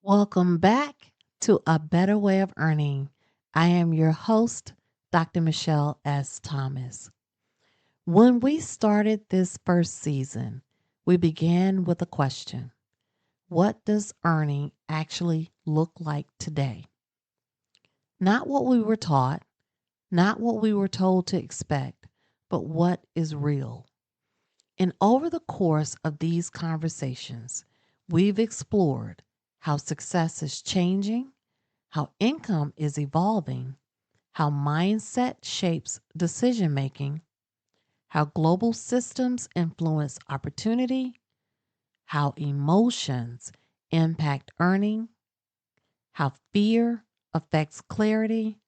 Welcome back to A Better Way of Earning. I am your host, Dr. Michelle S. Thomas. When we started this first season, we began with a question. What does earning actually look like today? Not what we were taught, not what we were told to expect, but what is real. And over the course of these conversations, we've explored how success is changing, how income is evolving, how mindset shapes decision making, how global systems influence opportunity, how emotions impact earning, how fear affects clarity,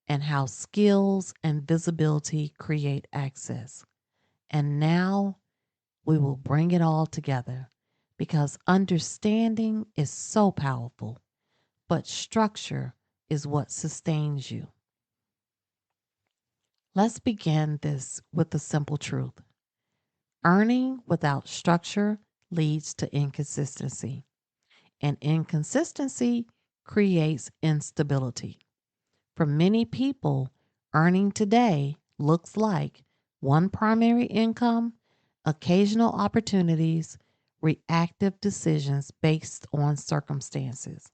and how skills and visibility create access. And now we will bring it all together because understanding is so powerful, but structure is what sustains you. Let's begin this with the simple truth. Earning without structure leads to inconsistency, and inconsistency creates instability. For many people, earning today looks like one primary income, occasional opportunities, reactive decisions based on circumstances.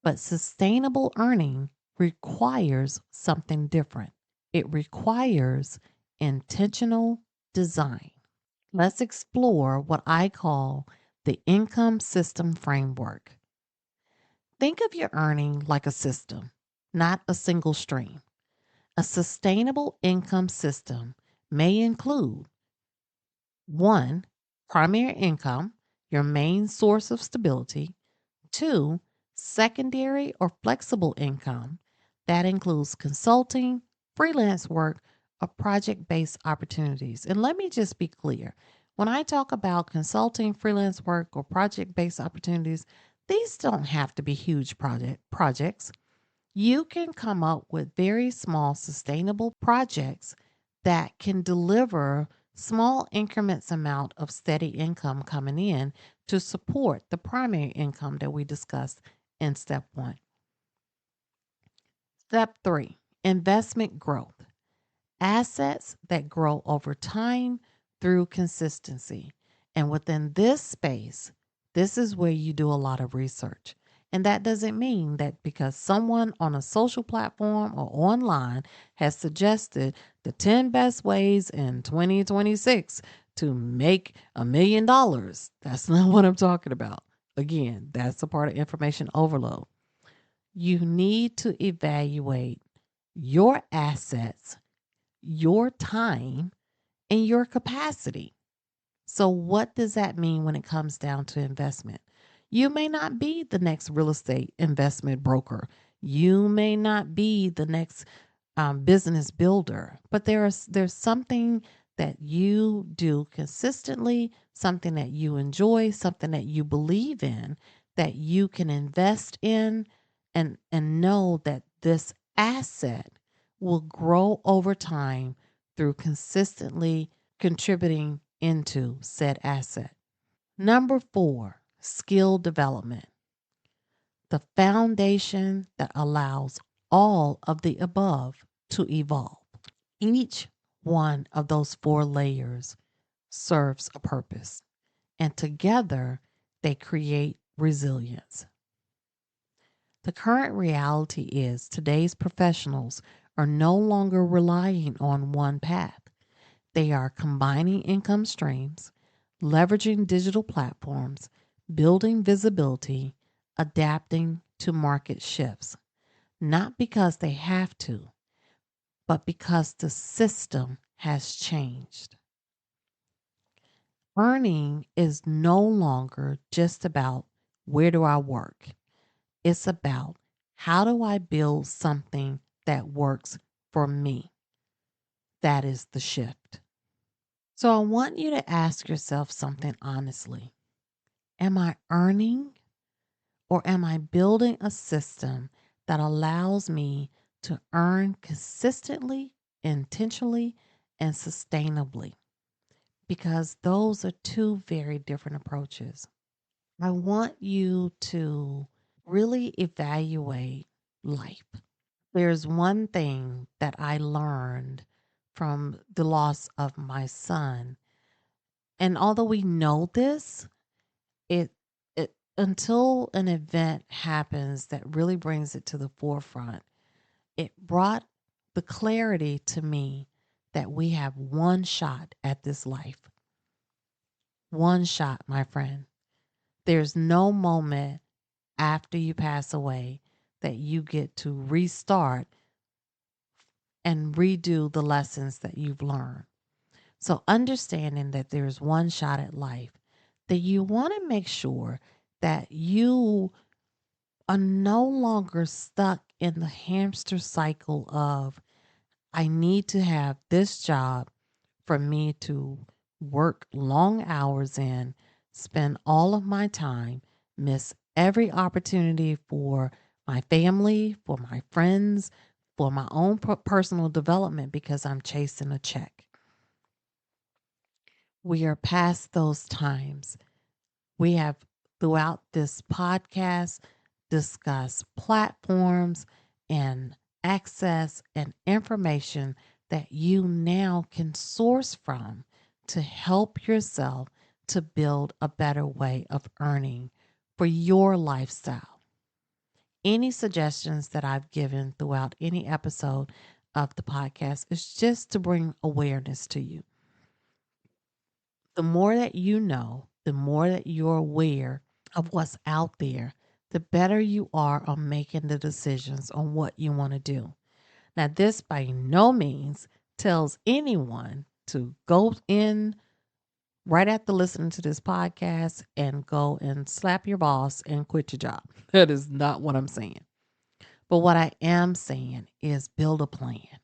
But sustainable earning requires something different. It requires intentional design. Let's explore what I call the income system framework. Think of your earning like a system, not a single stream. A sustainable income system may include one, primary income, your main source of stability. Two, secondary or flexible income. That includes consulting, freelance work, or project based opportunities. And let me just be clear when I talk about consulting, freelance work, or project based opportunities, these don't have to be huge projects. You can come up with very small, sustainable projects that can deliver small increments amount of steady income coming in to support the primary income that we discussed in step one. Step three, investment growth. Assets that grow over time through consistency. And within this space, this is where you do a lot of research. And that doesn't mean that because someone on a social platform or online has suggested the 10 best ways in 2026 to make $1 million. That's not what I'm talking about. Again, that's a part of information overload. You need to evaluate your assets, your time, and your capacity. So, what does that mean when it comes down to investment? You may not be the next real estate investment broker. You may not be the next business builder, but there's something that you do consistently, something that you enjoy, something that you believe in, that you can invest in, and know that this asset will grow over time through consistently contributing into said asset. Number four, skill development, the foundation that allows all of the above to evolve. Each one of those four layers serves a purpose, and together they create resilience. The current reality is today's professionals are no longer relying on one path. They are combining income streams, leveraging digital platforms, building visibility, adapting to market shifts, not because they have to, but because the system has changed. Earning is no longer just about where do I work? It's about how do I build something that works for me? That is the shift. So I want you to ask yourself something honestly. Am I earning or am I building a system that allows me to earn consistently, intentionally, and sustainably? Because those are two very different approaches. I want you to really evaluate life. There's one thing that I learned from the loss of my son. And although we know this, it it until an event happens that really brings it to the forefront, it brought the clarity to me that we have one shot at this life. One shot, my friend. There's no moment after you pass away that you get to restart and redo the lessons that you've learned. So, understanding that there's one shot at life, that you want to make sure that you are no longer stuck in the hamster cycle of, I need to have this job for me to work long hours in, spend all of my time, miss every opportunity for my family, for my friends, for my own personal development because I'm chasing a check. We are past those times. We have, throughout this podcast, discussed platforms and access and information that you now can source from to help yourself to build a better way of earning for your lifestyle. Any suggestions that I've given throughout any episode of the podcast is just to bring awareness to you. The more that you know, the more that you're aware of what's out there, the better you are on making the decisions on what you want to do. Now, this by no means tells anyone to go in right after listening to this podcast and go and slap your boss and quit your job. That is not what I'm saying. But what I am saying is build a plan.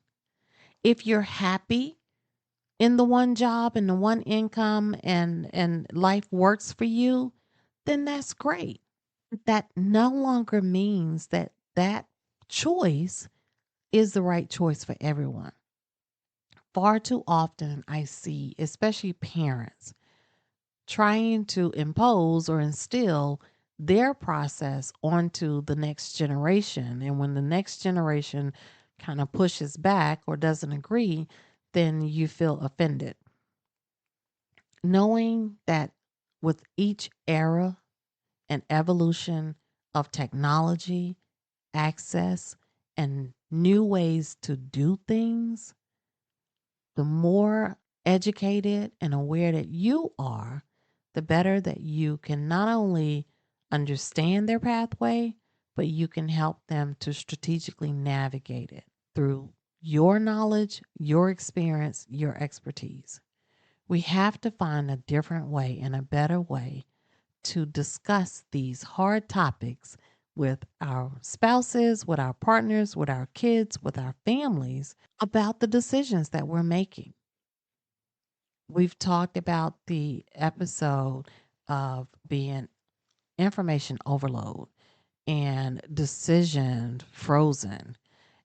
If you're happy in the one job and the one income and life works for you, then that's great. That no longer means that that choice is the right choice for everyone. Far too often I see, especially parents, trying to impose or instill their process onto the next generation. And when the next generation kind of pushes back or doesn't agree, then you feel offended. Knowing that with each era and evolution of technology, access, and new ways to do things, the more educated and aware that you are, the better that you can not only understand their pathway, but you can help them to strategically navigate it through your knowledge, your experience, your expertise. We have to find a different way and a better way to discuss these hard topics with our spouses, with our partners, with our kids, with our families about the decisions that we're making. We've talked about the episode of being information overload and decision frozen.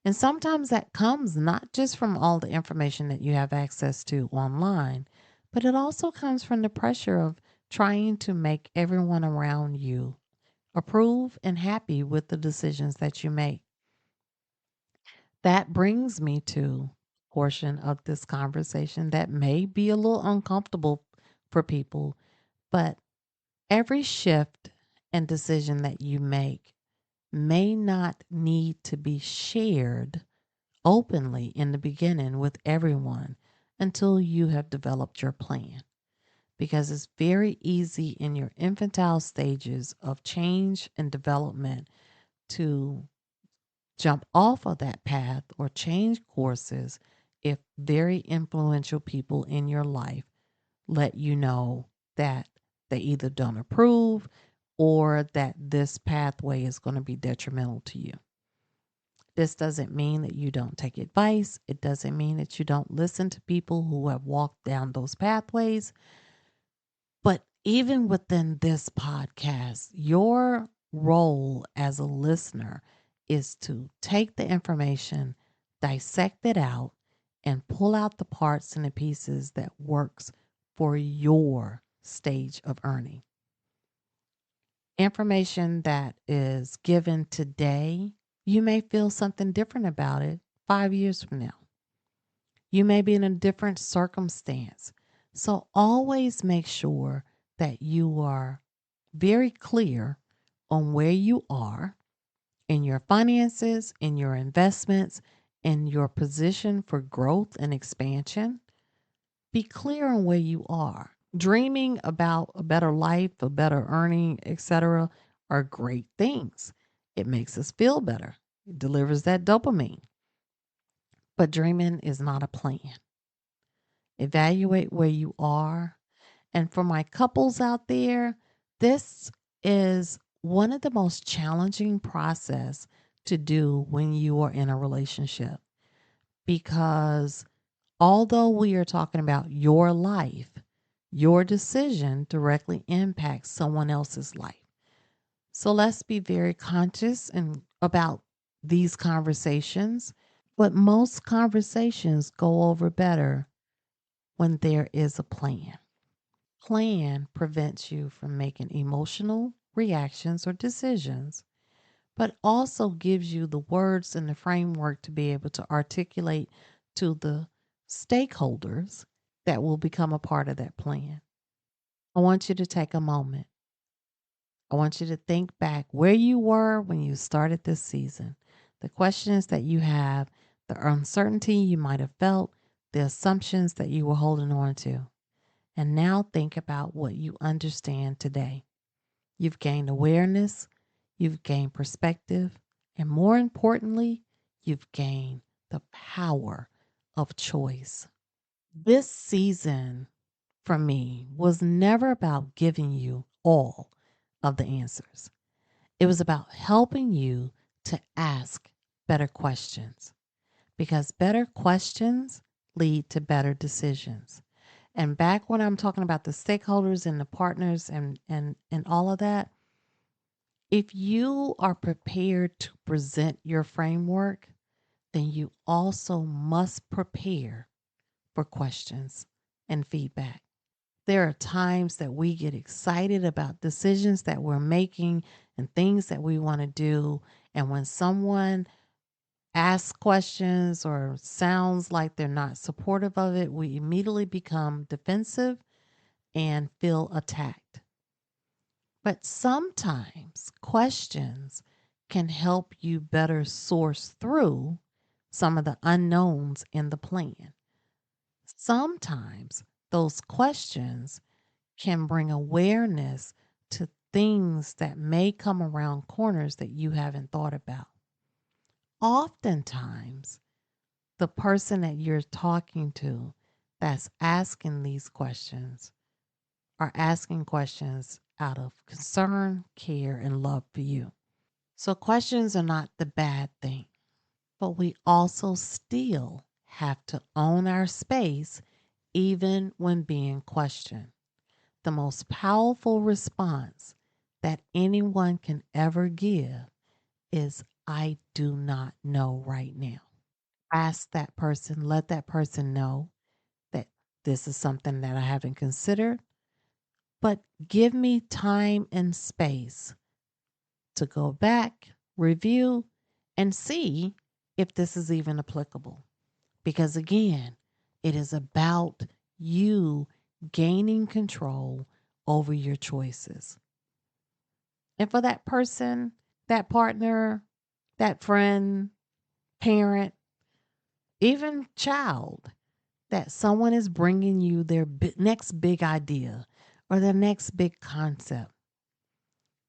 And sometimes that comes not just from all the information that you have access to online, but it also comes from the pressure of trying to make everyone around you approve and happy with the decisions that you make. That brings me to a portion of this conversation that may be a little uncomfortable for people, but every shift and decision that you make may not need to be shared openly in the beginning with everyone until you have developed your plan. Because it's very easy in your infantile stages of change and development to jump off of that path or change courses if very influential people in your life let you know that they either don't approve or that this pathway is going to be detrimental to you. This doesn't mean that you don't take advice. It doesn't mean that you don't listen to people who have walked down those pathways. But even within this podcast, your role as a listener is to take the information, dissect it out, and pull out the parts and the pieces that works for your stage of earning. Information that is given today, you may feel something different about it 5 years from now. You may be in a different circumstance. So always make sure that you are very clear on where you are in your finances, in your investments, in your position for growth and expansion. Be clear on where you are. Dreaming about a better life, a better earning, etc., are great things. It makes us feel better. It delivers that dopamine. But dreaming is not a plan. Evaluate where you are. And for my couples out there, this is one of the most challenging process to do when you are in a relationship, because although we are talking about your life, your decision directly impacts someone else's life. So let's be very conscious and about these conversations. But most conversations go over better when there is a plan. Plan prevents you from making emotional reactions or decisions, but also gives you the words and the framework to be able to articulate to the stakeholders that will become a part of that plan. I want you to take a moment. I want you to think back where you were when you started this season, the questions that you have, the uncertainty you might have felt, the assumptions that you were holding on to. And now think about what you understand today. You've gained awareness, you've gained perspective, and more importantly, you've gained the power of choice. This season for me was never about giving you all of the answers. It was about helping you to ask better questions, because better questions lead to better decisions. And back when I'm talking about the stakeholders and the partners and all of that, if you are prepared to present your framework, then you also must prepare for questions and feedback. There are times that we get excited about decisions that we're making and things that we want to do. And when someone asks questions or sounds like they're not supportive of it, we immediately become defensive and feel attacked. But sometimes questions can help you better source through some of the unknowns in the plan. Sometimes those questions can bring awareness to things that may come around corners that you haven't thought about. Oftentimes, the person that you're talking to that's asking these questions are asking questions out of concern, care, and love for you. So, questions are not the bad thing, but we also still have to own our space even when being questioned. The most powerful response that anyone can ever give is, I do not know right now. Ask that person, let that person know that this is something that I haven't considered, but give me time and space to go back, review, and see if this is even applicable. Because again, it is about you gaining control over your choices. And for that person, that partner, that friend, parent, even child, that someone is bringing you their next big idea or their next big concept,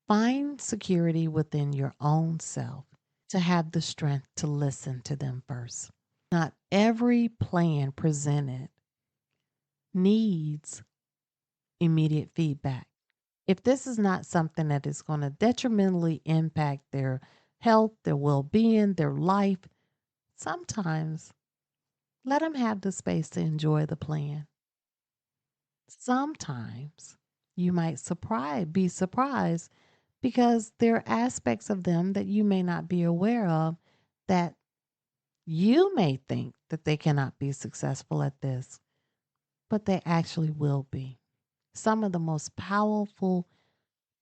find security within your own self to have the strength to listen to them first. Not every plan presented needs immediate feedback. If this is not something that is going to detrimentally impact their health, their well being, their life, sometimes let them have the space to enjoy the plan. Sometimes you might be surprised because there are aspects of them that you may not be aware of, that you may think that they cannot be successful at this, but they actually will be. Some of the most powerful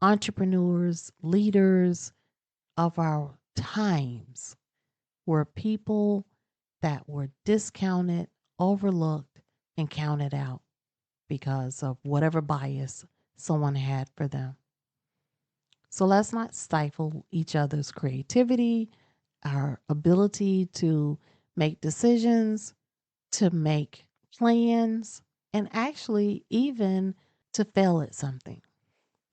entrepreneurs, leaders of our times were people that were discounted, overlooked, and counted out because of whatever bias someone had for them. So let's not stifle each other's creativity, our ability to make decisions, to make plans, and actually even to fail at something.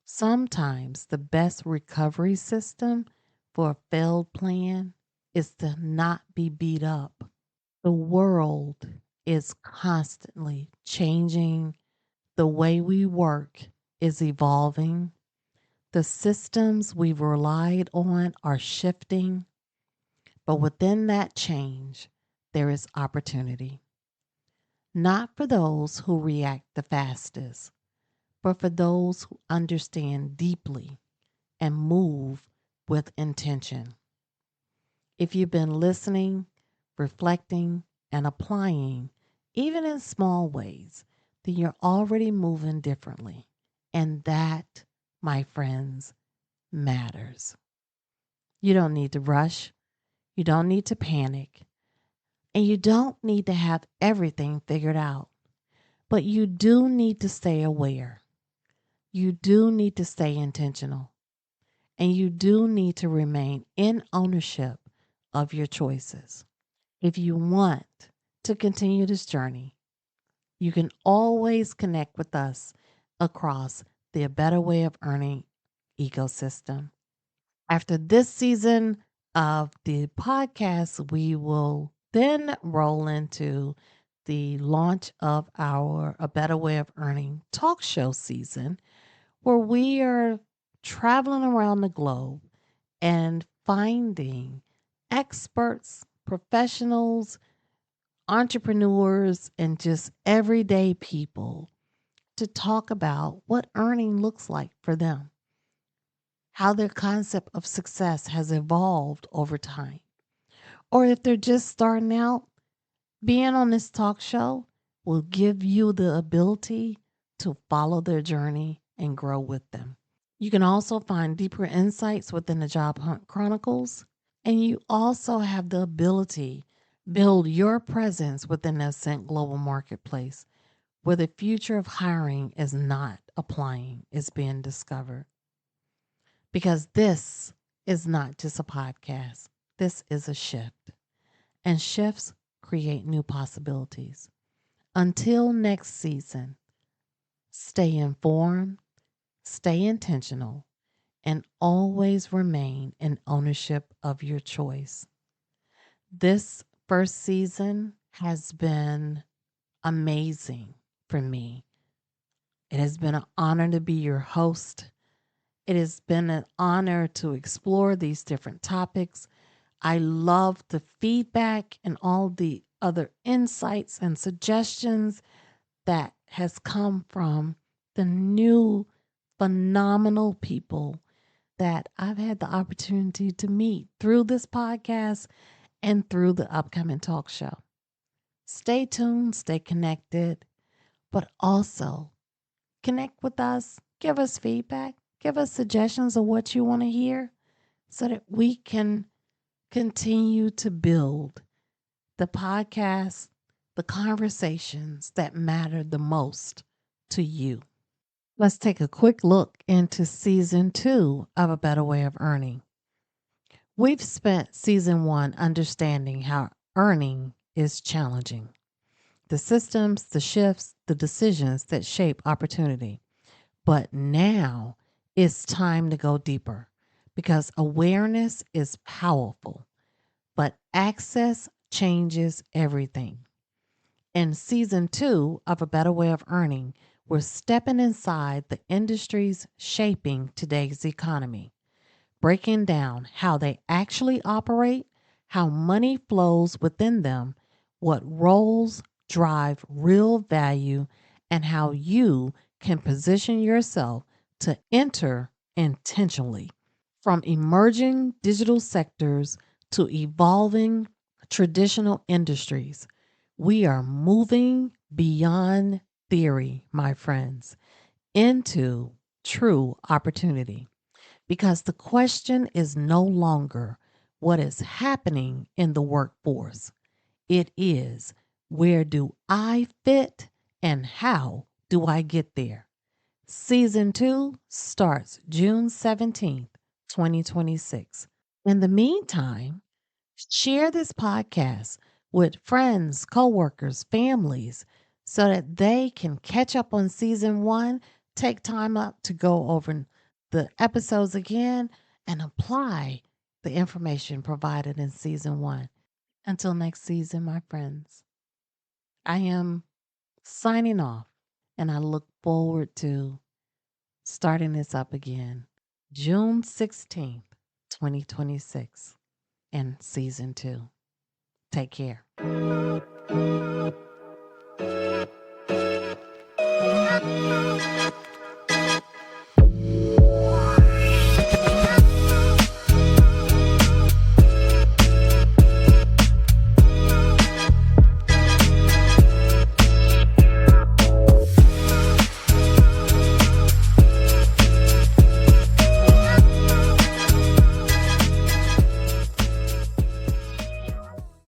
Sometimes the best recovery system for a failed plan is to not be beat up. The world is constantly changing. The way we work is evolving. The systems we've relied on are shifting. But within that change, there is opportunity. Not for those who react the fastest, but for those who understand deeply and move with intention. If you've been listening, reflecting, and applying, even in small ways, then you're already moving differently. And that, my friends, matters. You don't need to rush. You don't need to panic. And you don't need to have everything figured out. But you do need to stay aware. You do need to stay intentional. And you do need to remain in ownership of your choices. If you want to continue this journey, you can always connect with us across the A Better Way of Earning ecosystem. After this season of the podcast, we will then roll into the launch of our A Better Way of Earning talk show season, where we are traveling around the globe and finding experts, professionals, entrepreneurs, and just everyday people to talk about what earning looks like for them, how their concept of success has evolved over time. Or if they're just starting out, being on this talk show will give you the ability to follow their journey and grow with them. You can also find deeper insights within the Job Hunt Chronicles, and you also have the ability build your presence within the Ascent Global Marketplace, where the future of hiring is not applying, is being discovered. Because this is not just a podcast, this is a shift. And shifts create new possibilities. Until next season, stay informed, stay intentional, and always remain in ownership of your choice. This first season has been amazing for me. It has been an honor to be your host. It has been an honor to explore these different topics. I love the feedback and all the other insights and suggestions that has come from the new phenomenal people that I've had the opportunity to meet through this podcast and through the upcoming talk show. Stay tuned, stay connected, but also connect with us, give us feedback, give us suggestions of what you want to hear so that we can continue to build the podcast, the conversations that matter the most to you. Let's take a quick look into season 2 of A Better Way of Earning. We've spent season 1 understanding how earning is challenging, the systems, the shifts, the decisions that shape opportunity. But now it's time to go deeper because awareness is powerful, but access changes everything. In season 2 of A Better Way of Earning, we're stepping inside the industries shaping today's economy, breaking down how they actually operate, how money flows within them, what roles drive real value, and how you can position yourself to enter intentionally. From emerging digital sectors to evolving traditional industries, we are moving beyond theory, my friends, into true opportunity because the question is no longer what is happening in the workforce. It is where do I fit and how do I get there? Season 2 starts June 17th, 2026. In the meantime, share this podcast with friends, coworkers, families so that they can catch up on season 1, take time up to go over the episodes again and apply the information provided in season 1. Until next season, my friends, I am signing off and I look forward to starting this up again June 16th, 2026, and season 2. Take care.